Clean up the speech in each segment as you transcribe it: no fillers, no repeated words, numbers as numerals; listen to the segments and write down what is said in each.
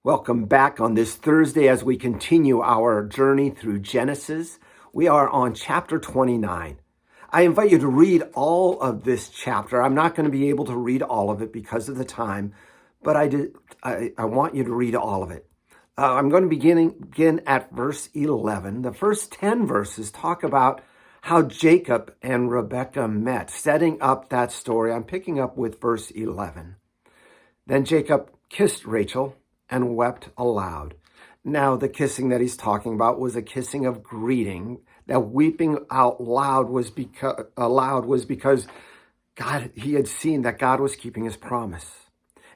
Welcome back on this Thursday as we continue our journey through Genesis. We are on chapter 29. I invite you to read all of this chapter. I'm not going to be able to read all of it because of the time, but I want you to read all of it. I'm going to begin at verse 11. The first 10 verses talk about how Jacob and Rebekah met, setting up that story. I'm picking up with verse 11. Then Jacob kissed Rachel and wept aloud. Now, the kissing that he's talking about was a kissing of greeting. That weeping out loud was because he had seen that God was keeping his promise.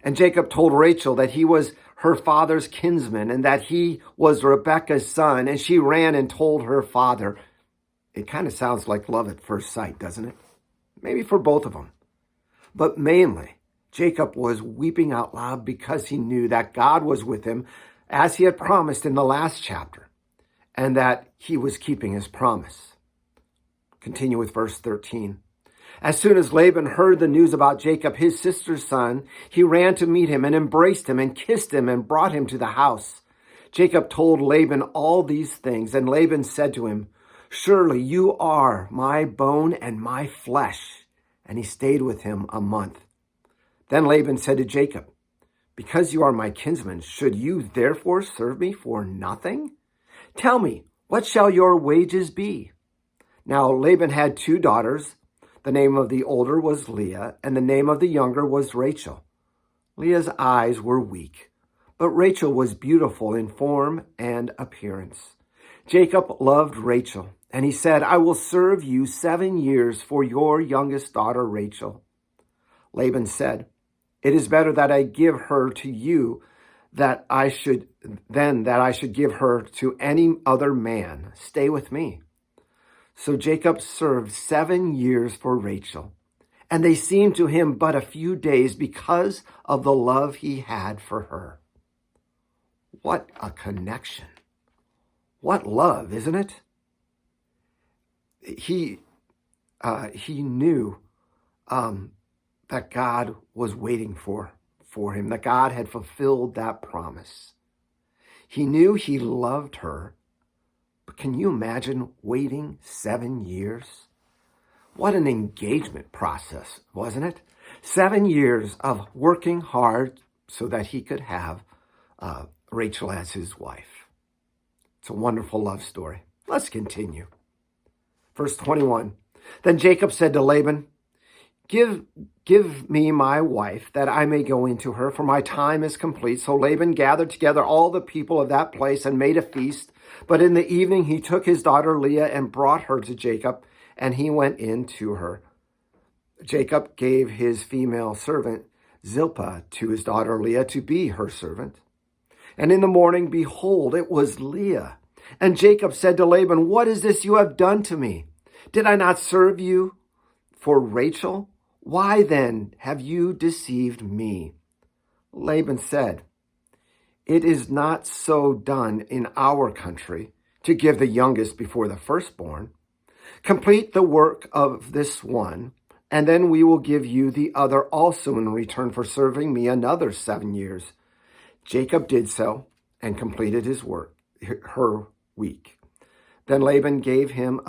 And Jacob told Rachel that he was her father's kinsman and that he was Rebekah's son. And she ran and told her father. It kind of sounds like love at first sight, doesn't it? Maybe for both of them. But mainly, Jacob was weeping out loud because he knew that God was with him as he had promised in the last chapter and that he was keeping his promise. Continue with verse 13. As soon as Laban heard the news about Jacob, his sister's son, he ran to meet him and embraced him and kissed him and brought him to the house. Jacob told Laban all these things, and Laban said to him, "Surely you are my bone and my flesh." And he stayed with him a month. Then Laban said to Jacob, "Because you are my kinsman, should you therefore serve me for nothing? Tell me, what shall your wages be?" Now Laban had 2 daughters. The name of the older was Leah, and the name of the younger was Rachel. Leah's eyes were weak, but Rachel was beautiful in form and appearance. Jacob loved Rachel, and he said, "I will serve you 7 years for your youngest daughter, Rachel." Laban said, "It is better that I give her to you than that I should give her to any other man. Stay with me." So Jacob served 7 years for Rachel, and they seemed to him but a few days because of the love he had for her. What a connection. What love, isn't it? He knew that God was waiting for him, that God had fulfilled that promise. He knew he loved her, but can you imagine waiting 7 years? What an engagement process, wasn't it? 7 years of working hard so that he could have Rachel as his wife. It's a wonderful love story. Let's continue. Verse 21. Then Jacob said to Laban, Give me my wife, that I may go into her, for my time is complete." So Laban gathered together all the people of that place and made a feast. But in the evening he took his daughter Leah and brought her to Jacob, and he went in to her. Jacob gave his female servant Zilpah to his daughter Leah to be her servant. And in the morning, behold, it was Leah. And Jacob said to Laban, "What is this you have done to me? Did I not serve you for Rachel? Why then have you deceived me?" Laban said, "It is not so done in our country to give the youngest before the firstborn. Complete the work of this one, and then we will give you the other also in return for serving me another 7 years." Jacob did so and completed his work, her week. Then Laban gave him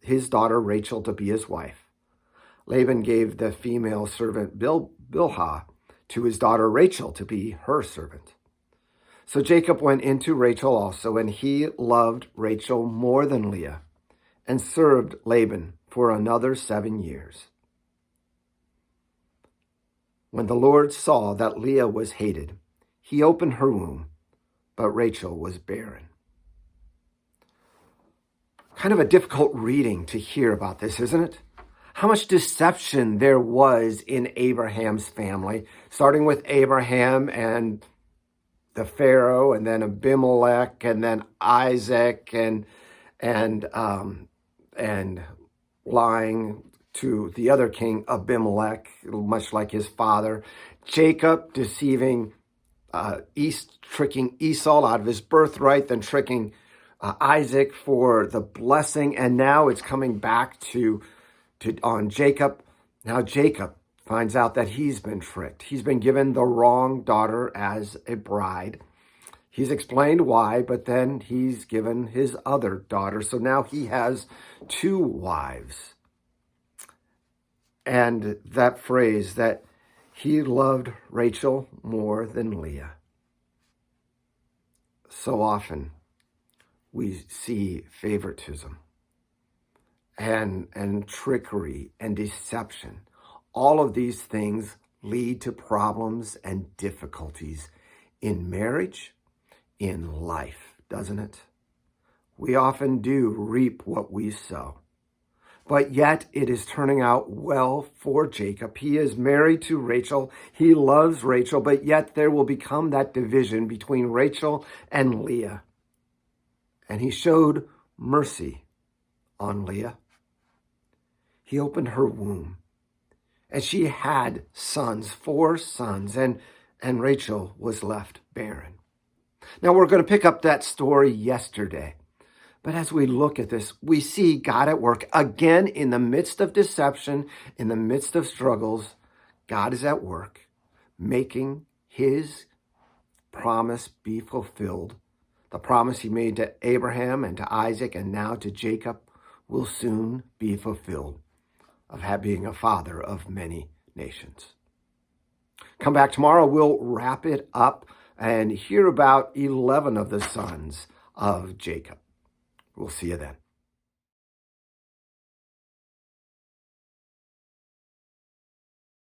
his daughter Rachel to be his wife. Laban gave the female servant Bilhah to his daughter Rachel to be her servant. So Jacob went into Rachel also, and he loved Rachel more than Leah, and served Laban for another 7 years. When the Lord saw that Leah was hated, he opened her womb, but Rachel was barren. Kind of a difficult reading to hear about this, isn't it? How much deception there was in Abraham's family, starting with Abraham and the Pharaoh, and then Abimelech, and then Isaac, and lying to the other king, Abimelech, much like his father. Jacob deceiving, tricking Esau out of his birthright, then tricking Isaac for the blessing, and now it's coming back on Jacob. Now Jacob finds out that he's been tricked. He's been given the wrong daughter as a bride. He's explained why, but then he's given his other daughter. So now he has two wives. And that phrase that he loved Rachel more than Leah. So often we see favoritism and trickery and deception. All of these things lead to problems and difficulties in marriage, in life, doesn't it? We often do reap what we sow. But yet it is turning out well for Jacob. He is married to Rachel. He loves Rachel, but yet there will become that division between Rachel and Leah. And he showed mercy on Leah. He opened her womb, and she had sons, 4 sons, and Rachel was left barren. Now we're going to pick up that story yesterday. But as we look at this, we see God at work again in the midst of deception, in the midst of struggles. God is at work, making his promise be fulfilled. The promise he made to Abraham and to Isaac and now to Jacob will soon be fulfilled, of being a father of many nations. Come back tomorrow. We'll wrap it up and hear about 11 of the sons of Jacob. We'll see you then.